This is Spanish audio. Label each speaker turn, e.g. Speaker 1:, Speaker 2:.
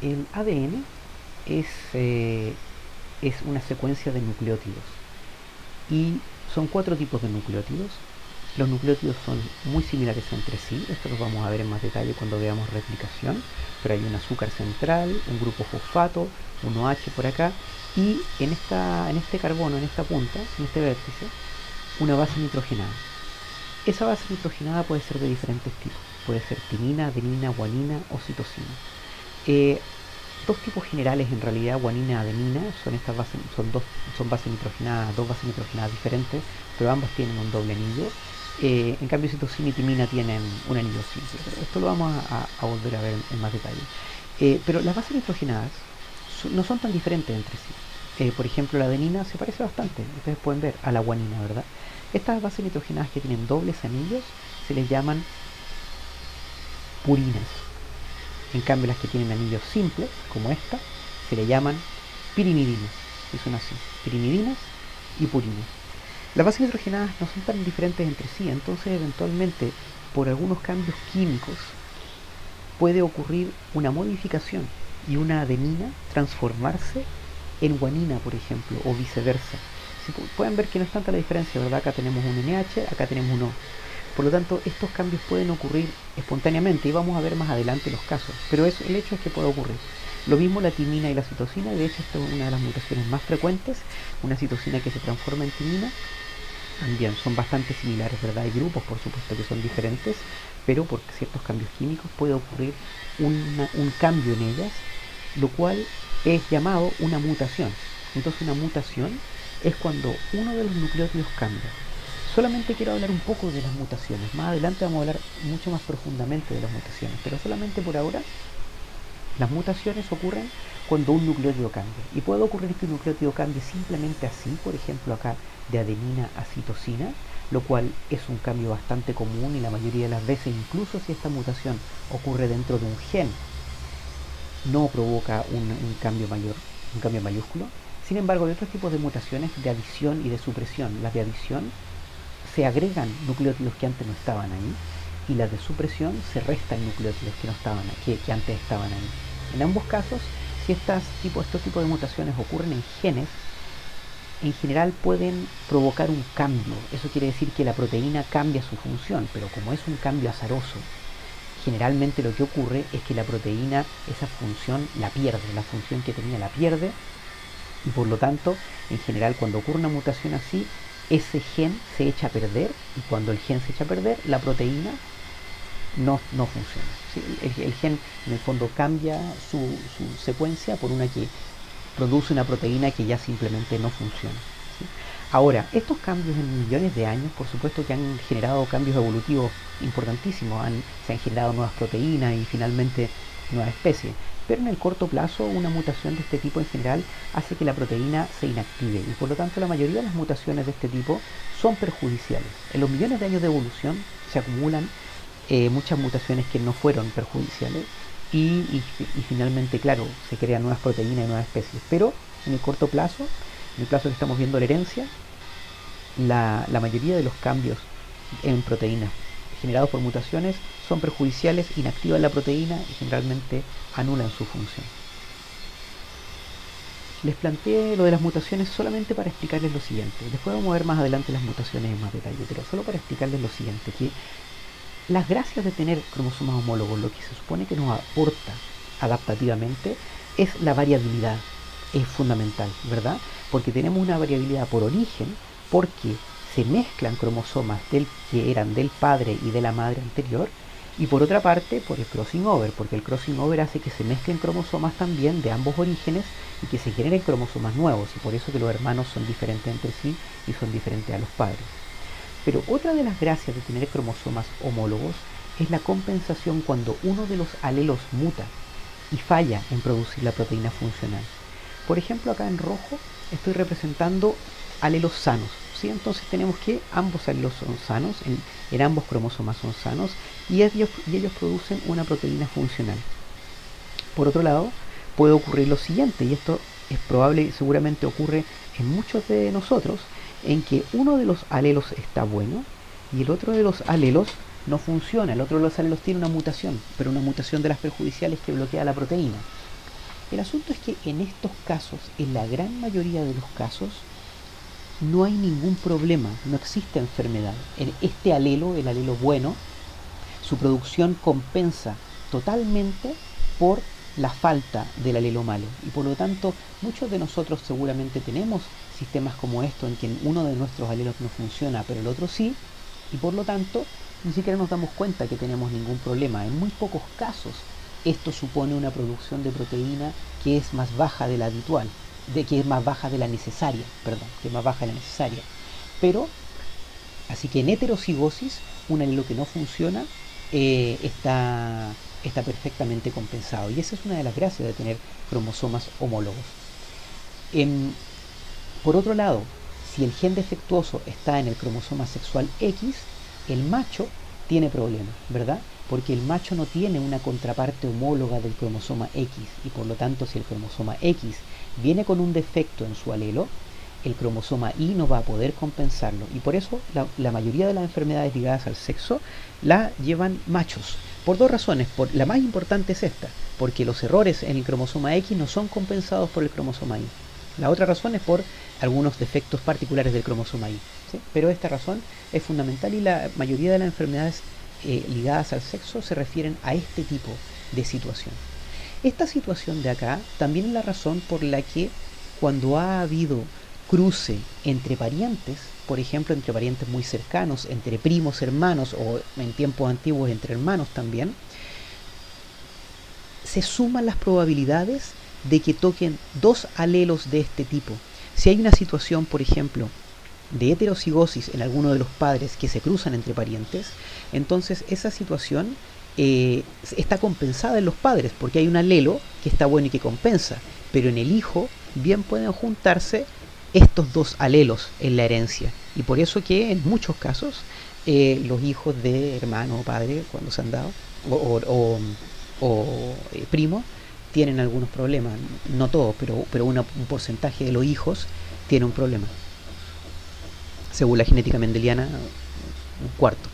Speaker 1: El ADN es, eh, es una secuencia de nucleótidos y son cuatro tipos de nucleótidos. Los nucleótidos son muy similares entre sí, esto lo vamos a ver en más detalle cuando veamos replicación, pero hay un azúcar central, un grupo fosfato, un OH por acá, y en este carbono, en esta punta, en este vértice, una base nitrogenada. Esa base nitrogenada puede ser de diferentes tipos, puede ser timina, adenina, guanina o citosina. Eh, Dos tipos generales en realidad, guanina y adenina, son estas bases, son bases nitrogenadas, dos bases nitrogenadas diferentes, pero ambas tienen un doble anillo. En cambio, citosina y timina tienen un anillo simple. Pero esto lo vamos a volver a ver en más detalle. Pero las bases nitrogenadas no son tan diferentes entre sí. Por ejemplo, la adenina se parece bastante, ustedes pueden ver, a la guanina, ¿verdad? Estas bases nitrogenadas que tienen dobles anillos se les llaman purinas. En cambio, las que tienen anillos simples, como esta, se le llaman pirimidinas. Y son así, pirimidinas y purinas. Las bases nitrogenadas no son tan diferentes entre sí, entonces eventualmente, por algunos cambios químicos, puede ocurrir una modificación y una adenina transformarse en guanina, por ejemplo, o viceversa. Si pueden ver que no es tanta la diferencia, ¿verdad? Acá tenemos un NH, acá tenemos un O. Por lo tanto, estos cambios pueden ocurrir espontáneamente y vamos a ver más adelante los casos, pero el hecho es que puede ocurrir. Lo mismo la timina y la citosina, y de hecho esta es una de las mutaciones más frecuentes, una citosina que se transforma en timina. También son bastante similares, ¿verdad? Hay grupos, por supuesto, que son diferentes, pero por ciertos cambios químicos puede ocurrir un cambio en ellas, lo cual es llamado una mutación. Entonces una mutación es cuando uno de los nucleótidos cambia. Solamente quiero hablar un poco de las mutaciones. Más adelante vamos a hablar mucho más profundamente de las mutaciones, pero solamente por ahora las mutaciones ocurren cuando un nucleótido cambia. Y puede ocurrir que un nucleótido cambie simplemente así, por ejemplo acá de adenina a citosina, lo cual es un cambio bastante común y la mayoría de las veces, incluso si esta mutación ocurre dentro de un gen, no provoca un cambio mayor, un cambio mayúsculo. Sin embargo, hay otros tipos de mutaciones de adición y de supresión. Las de adición se agregan nucleótidos que antes no estaban ahí y las de supresión se restan nucleótidos que no estaban que antes estaban ahí. En ambos casos, si estos tipos de mutaciones ocurren en genes, en general pueden provocar un cambio. Eso quiere decir que la proteína cambia su función, pero como es un cambio azaroso, generalmente lo que ocurre es que la proteína esa función la pierde, la función que tenía la pierde, y por lo tanto, en general, cuando ocurre una mutación así, ese gen se echa a perder, y cuando el gen se echa a perder, la proteína no funciona. ¿Sí? El gen en el fondo cambia su secuencia por una que produce una proteína que ya simplemente no funciona. ¿Sí? Ahora, estos cambios en millones de años, por supuesto que han generado cambios evolutivos importantísimos, se han generado nuevas proteínas y finalmente nuevas especies, pero en el corto plazo una mutación de este tipo en general hace que la proteína se inactive y por lo tanto la mayoría de las mutaciones de este tipo son perjudiciales. En los millones de años de evolución se acumulan muchas mutaciones que no fueron perjudiciales y finalmente, claro, se crean nuevas proteínas y nuevas especies, pero en el corto plazo, en el plazo que estamos viendo la herencia, la mayoría de los cambios en proteínas generados por mutaciones son perjudiciales, inactivan la proteína y generalmente anulan su función. Les planteé lo de las mutaciones solamente para explicarles lo siguiente. Después vamos a ver más adelante las mutaciones en más detalle, pero solo para explicarles lo siguiente, que las gracias de tener cromosomas homólogos, lo que se supone que nos aporta adaptativamente, es la variabilidad. Es fundamental, ¿verdad? Porque tenemos una variabilidad por origen, porque se mezclan cromosomas que eran del padre y de la madre anterior, y por otra parte por el crossing over, porque el crossing over hace que se mezclen cromosomas también de ambos orígenes y que se generen cromosomas nuevos, y por eso que los hermanos son diferentes entre sí y son diferentes a los padres. Pero otra de las gracias de tener cromosomas homólogos es la compensación cuando uno de los alelos muta y falla en producir la proteína funcional. Por ejemplo, acá en rojo estoy representando alelos sanos, ¿sí? Entonces tenemos que ambos alelos son sanos, en ambos cromosomas son sanos y ellos producen una proteína funcional. Por otro lado, puede ocurrir lo siguiente, y esto es probable y seguramente ocurre en muchos de nosotros, en que uno de los alelos está bueno y el otro de los alelos no funciona. El otro de los alelos tiene una mutación, pero una mutación de las perjudiciales que bloquea la proteína. El asunto es que en estos casos, en la gran mayoría de los casos, no hay ningún problema, no existe enfermedad. En este alelo, el alelo bueno, su producción compensa totalmente por la falta del alelo malo. Y por lo tanto, muchos de nosotros seguramente tenemos sistemas como esto en que uno de nuestros alelos no funciona, pero el otro sí, y por lo tanto, ni siquiera nos damos cuenta que tenemos ningún problema. En muy pocos casos, esto supone una producción de proteína que es más baja de la habitual, que es más baja de la necesaria, perdón, que es más baja de la necesaria. Pero, así que en heterocigosis, un alelo que no funciona está perfectamente compensado. Y esa es una de las gracias de tener cromosomas homólogos. Por otro lado, si el gen defectuoso está en el cromosoma sexual X, el macho tiene problemas, ¿verdad? Porque el macho no tiene una contraparte homóloga del cromosoma X, y por lo tanto, si el cromosoma X viene con un defecto en su alelo, el cromosoma Y no va a poder compensarlo, y por eso la mayoría de las enfermedades ligadas al sexo la llevan machos, por dos razones. La más importante es esta, porque los errores en el cromosoma X no son compensados por el cromosoma Y. La otra razón es por algunos defectos particulares del cromosoma Y, ¿sí? Pero esta razón es fundamental, y la mayoría de las enfermedades ligadas al sexo se refieren a este tipo de situación. Esta situación de acá también es la razón por la que cuando ha habido cruce entre parientes, por ejemplo entre parientes muy cercanos, entre primos hermanos, o en tiempos antiguos entre hermanos también, se suman las probabilidades de que toquen dos alelos de este tipo. Si hay una situación, por ejemplo, de heterocigosis en alguno de los padres que se cruzan entre parientes, entonces esa situación está compensada en los padres, porque hay un alelo que está bueno y que compensa, pero en el hijo bien pueden juntarse estos dos alelos en la herencia, y por eso que en muchos casos los hijos de hermano o padre, cuando se han dado, o primos, tienen algunos problemas, no todos, pero un porcentaje de los hijos tiene un problema. Según la genética mendeliana, un cuarto.